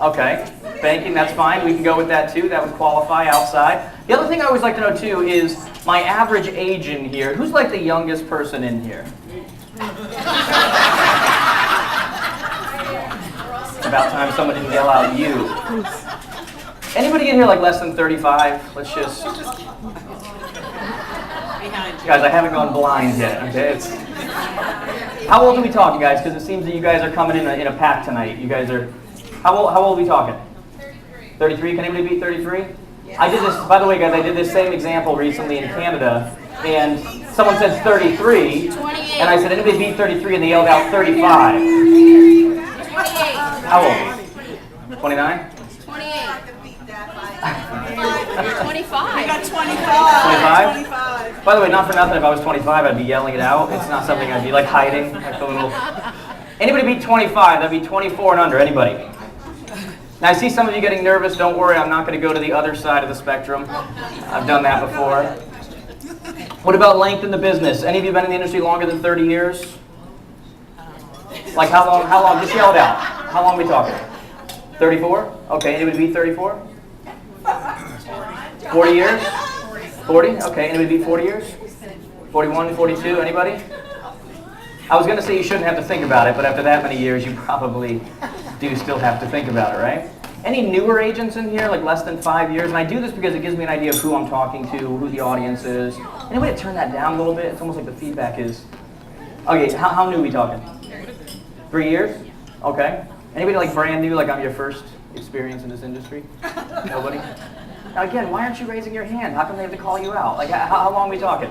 Okay, banking, that's fine. We can go with that too. That would qualify outside. The other thing I always like to know too is my average age in here. Who's like the youngest person in here? It's about time someone didn't yell out you. Anybody in here like less than 35? Let's just... Guys, I haven't gone blind yet, okay? How old are we talking, guys? Because it seems that you guys are coming in a pack tonight. You guys are... How old are we talking? 33. 33? Can anybody beat 33? Yeah. I did this, by the way, guys, I did this same example recently in Canada, and someone said 33, 28. And I said, anybody beat 33? And they yelled out 35. 28. How old? 29? 28. 25. We got 25. 25? By the way, not for nothing, if I was 25, I'd be yelling it out. It's not something I'd be like hiding. Like a little... Anybody beat 25? That'd be 24 and under. Anybody? Now, I see some of you getting nervous. Don't worry, I'm not going to go to the other side of the spectrum. I've done that before. What about length in the business? Any of you been in the industry longer than 30 years? Like how long? How long? Just yell it out. How long are we talking? 34? Okay, anybody beat 34? 40 years? 40? Okay, anybody beat 40 years? 41, 42, anybody? I was going to say you shouldn't have to think about it, but after that many years, you probably do still have to think about it, right? Any newer agents in here, like less than 5 years? And I do this because it gives me an idea of who I'm talking to, who the audience is. Anybody to turn that down a little bit? It's almost like the feedback is... Okay, how new are we talking? 3 years? Okay. Anybody like brand new, like I'm your first experience in this industry? Nobody? Now again, why aren't you raising your hand? How come they have to call you out? Like how long are we talking?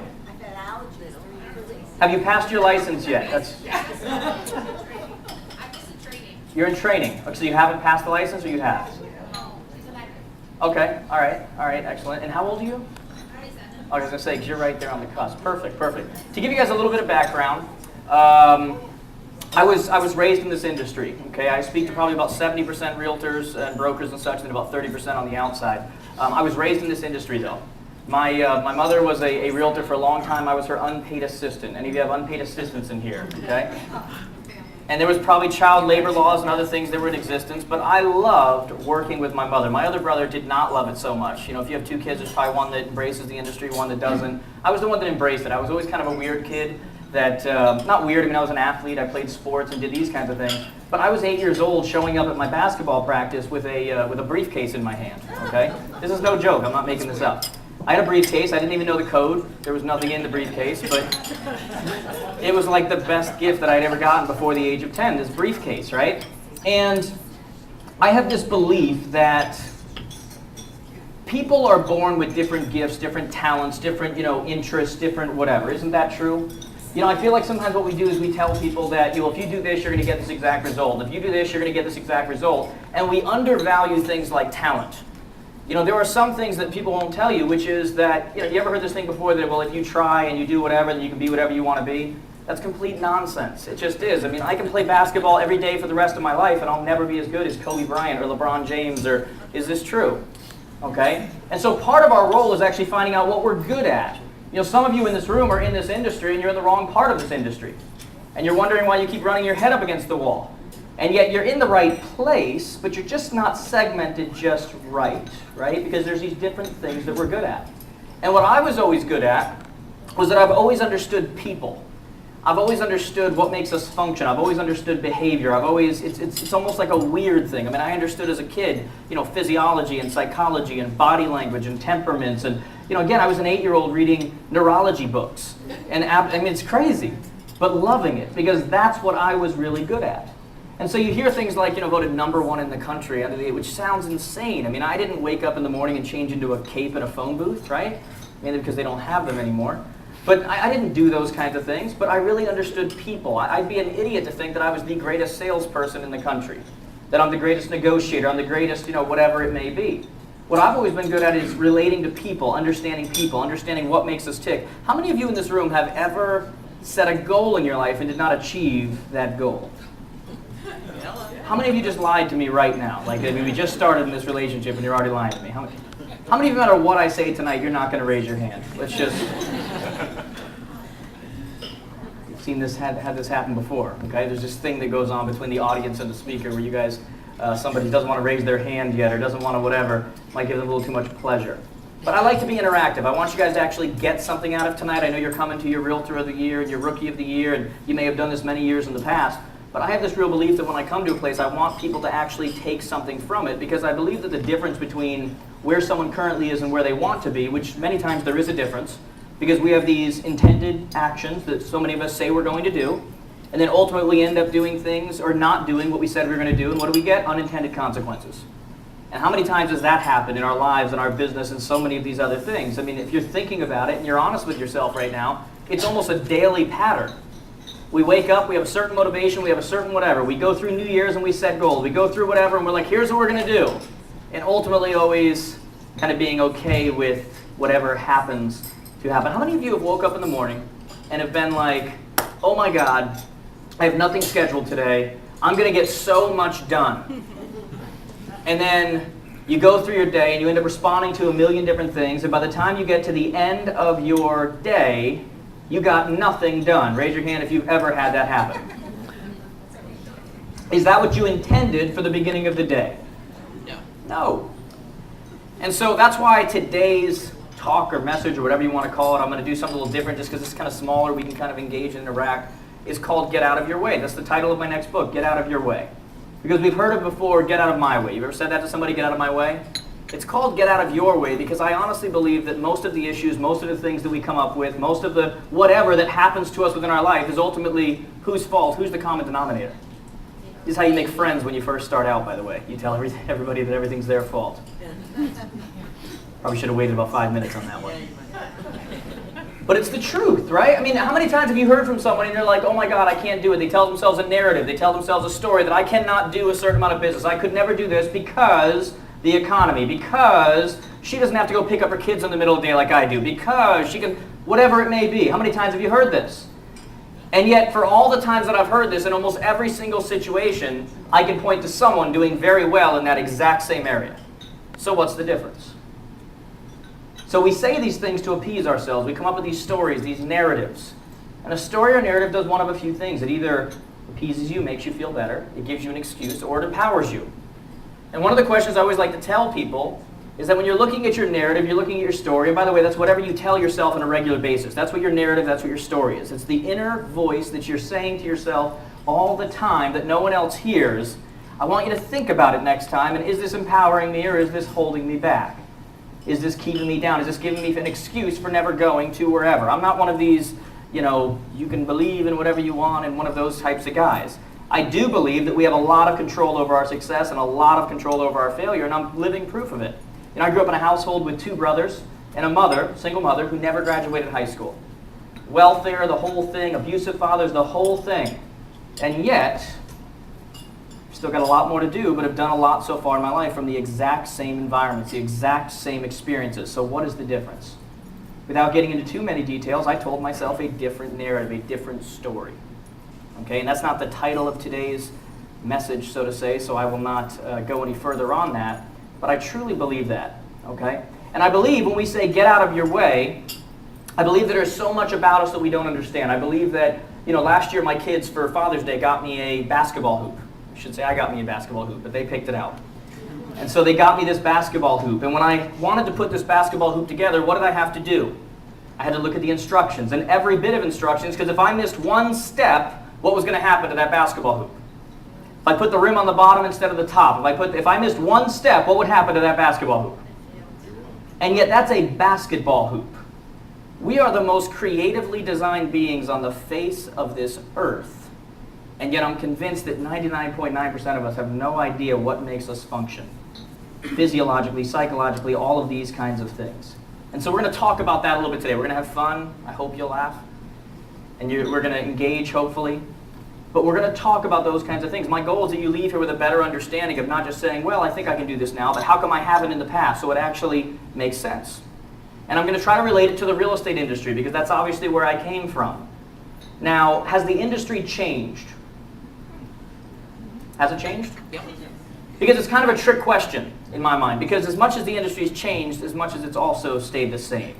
Have you passed your license yet? You're in training. Okay, so you haven't passed the license, or you have? Okay, all right, excellent. And how old are you? I was going to say, because you're right there on the cusp. Perfect. To give you guys a little bit of background, I was raised in this industry. Okay, I speak to probably about 70% realtors and brokers and such, and about 30% on the outside. I was raised in this industry, though. My mother was a realtor for a long time. I was her unpaid assistant. Any of you have unpaid assistants in here? Okay. And there was probably child labor laws and other things that were in existence, but I loved working with my mother. My other brother did not love it so much. You know, if you have two kids, there's probably one that embraces the industry, one that doesn't. I was the one that embraced it. I was always kind of a weird kid that, not weird, I mean, I was an athlete, I played sports and did these kinds of things, but I was 8 years old showing up at my basketball practice with a briefcase in my hand, okay? This is no joke, I'm not making this up. I had a briefcase. I didn't even know the code. There was nothing in the briefcase, but it was like the best gift that I'd ever gotten before the age of 10, this briefcase, right? And I have this belief that people are born with different gifts, different talents, different, interests, different whatever. Isn't that true? I feel like sometimes what we do is we tell people that, if you do this, you're going to get this exact result. If you do this, you're going to get this exact result. And we undervalue things like talent. There are some things that people won't tell you, which is that, you ever heard this thing before that, well, if you try and you do whatever, then you can be whatever you want to be? That's complete nonsense. It just is. I mean, I can play basketball every day for the rest of my life, and I'll never be as good as Kobe Bryant or LeBron James, or is this true? Okay? And so part of our role is actually finding out what we're good at. Some of you in this room are in this industry, and you're in the wrong part of this industry. And you're wondering why you keep running your head up against the wall. And yet you're in the right place, but you're just not segmented just right? Because there's these different things that we're good at. And what I was always good at was that I've always understood people. I've always understood what makes us function. I've always understood behavior. It's almost like a weird thing. I mean, I understood as a kid, physiology and psychology and body language and temperaments. And, again, I was an 8-year-old reading neurology books. And it's crazy, but loving it, because that's what I was really good at. And so you hear things like, voted #1 in the country, which sounds insane. I mean, I didn't wake up in the morning and change into a cape and a phone booth, right? Mainly because they don't have them anymore. But I didn't do those kinds of things, but I really understood people. I'd be an idiot to think that I was the greatest salesperson in the country, that I'm the greatest negotiator, I'm the greatest, whatever it may be. What I've always been good at is relating to people, understanding what makes us tick. How many of you in this room have ever set a goal in your life and did not achieve that goal? How many of you just lied to me right now? Like, we just started in this relationship and you're already lying to me. How many of you, no matter what I say tonight, you're not going to raise your hand? Let's just... seen this had this happen before. Okay, there's this thing that goes on between the audience and the speaker where you guys, somebody doesn't want to raise their hand yet or doesn't want to whatever, might give them a little too much pleasure. But I like to be interactive. I want you guys to actually get something out of tonight. I know you're coming to your Realtor of the Year and your Rookie of the Year, and you may have done this many years in the past. But I have this real belief that when I come to a place, I want people to actually take something from it, because I believe that the difference between where someone currently is and where they want to be, which many times there is a difference, because we have these intended actions that so many of us say we're going to do, and then ultimately we end up doing things or not doing what we said we were going to do, and what do we get? Unintended consequences. And how many times has that happened in our lives, in our business, and so many of these other things? I mean, if you're thinking about it and you're honest with yourself right now, it's almost a daily pattern. We wake up, we have a certain motivation, we have a certain whatever. We go through New Year's and we set goals. We go through whatever and we're like, here's what we're going to do. And ultimately always kind of being okay with whatever happens to happen. How many of you have woke up in the morning and have been like, oh my God, I have nothing scheduled today. I'm going to get so much done. And then you go through your day and you end up responding to a million different things, and by the time you get to the end of your day, you got nothing done. Raise your hand if you've ever had that happen. Is that what you intended for the beginning of the day? No. No. And so that's why today's talk or message or whatever you want to call it, I'm going to do something a little different just because it's kind of smaller, we can kind of engage and interact, is called Get Out of Your Way. That's the title of my next book, Get Out of Your Way. Because we've heard it before, get out of my way. You've ever said that to somebody, get out of my way? It's called Get Out of Your Way because I honestly believe that most of the issues, most of the things that we come up with, most of the whatever that happens to us within our life is ultimately whose fault, who's the common denominator. This is how you make friends when you first start out, by the way. You tell everybody that everything's their fault. Probably should have waited about 5 minutes on that one. But it's the truth, right? I mean, how many times have you heard from someone and you're like, oh my God, I can't do it. They tell themselves a narrative. They tell themselves a story that I cannot do a certain amount of business. I could never do this because the economy, because she doesn't have to go pick up her kids in the middle of the day like I do, because she can, whatever it may be. How many times have you heard this? And yet, for all the times that I've heard this, in almost every single situation, I can point to someone doing very well in that exact same area. So what's the difference? So we say these things to appease ourselves. We come up with these stories, these narratives. And a story or narrative does one of a few things. It either appeases you, makes you feel better, it gives you an excuse, or it empowers you. And one of the questions I always like to tell people is that when you're looking at your narrative, you're looking at your story, and by the way, that's whatever you tell yourself on a regular basis. That's what your narrative, that's what your story is. It's the inner voice that you're saying to yourself all the time that no one else hears. I want you to think about it next time, and is this empowering me or is this holding me back? Is this keeping me down? Is this giving me an excuse for never going to wherever? I'm not one of these, you can believe in whatever you want and one of those types of guys. I do believe that we have a lot of control over our success and a lot of control over our failure, and I'm living proof of it. I grew up in a household with 2 brothers and a mother, single mother, who never graduated high school. Welfare, the whole thing, abusive fathers, the whole thing. And yet, still got a lot more to do, but have done a lot so far in my life from the exact same environments, the exact same experiences. So what is the difference? Without getting into too many details, I told myself a different narrative, a different story. Okay, and that's not the title of today's message, so to say, so I will not go any further on that. But I truly believe that, okay? And I believe when we say get out of your way, I believe that there's so much about us that we don't understand. I believe that, last year my kids for Father's Day got me a basketball hoop. I should say I got me a basketball hoop, but they picked it out. And so they got me this basketball hoop. And when I wanted to put this basketball hoop together, what did I have to do? I had to look at the instructions, and every bit of instructions, because if I missed one step, what was going to happen to that basketball hoop? If I put the rim on the bottom instead of the top, if I missed one step, what would happen to that basketball hoop? And yet that's a basketball hoop. We are the most creatively designed beings on the face of this earth. And yet I'm convinced that 99.9% of us have no idea what makes us function. Physiologically, psychologically, all of these kinds of things. And so we're going to talk about that a little bit today. We're going to have fun. I hope you'll laugh. And we're going to engage, hopefully. But we're going to talk about those kinds of things. My goal is that you leave here with a better understanding of not just saying, well, I think I can do this now, but how come I haven't in the past, so it actually makes sense. And I'm going to try to relate it to the real estate industry, because that's obviously where I came from. Now, has the industry changed? Has it changed? Yep. Because it's kind of a trick question in my mind, because as much as the industry's changed, as much as it's also stayed the same.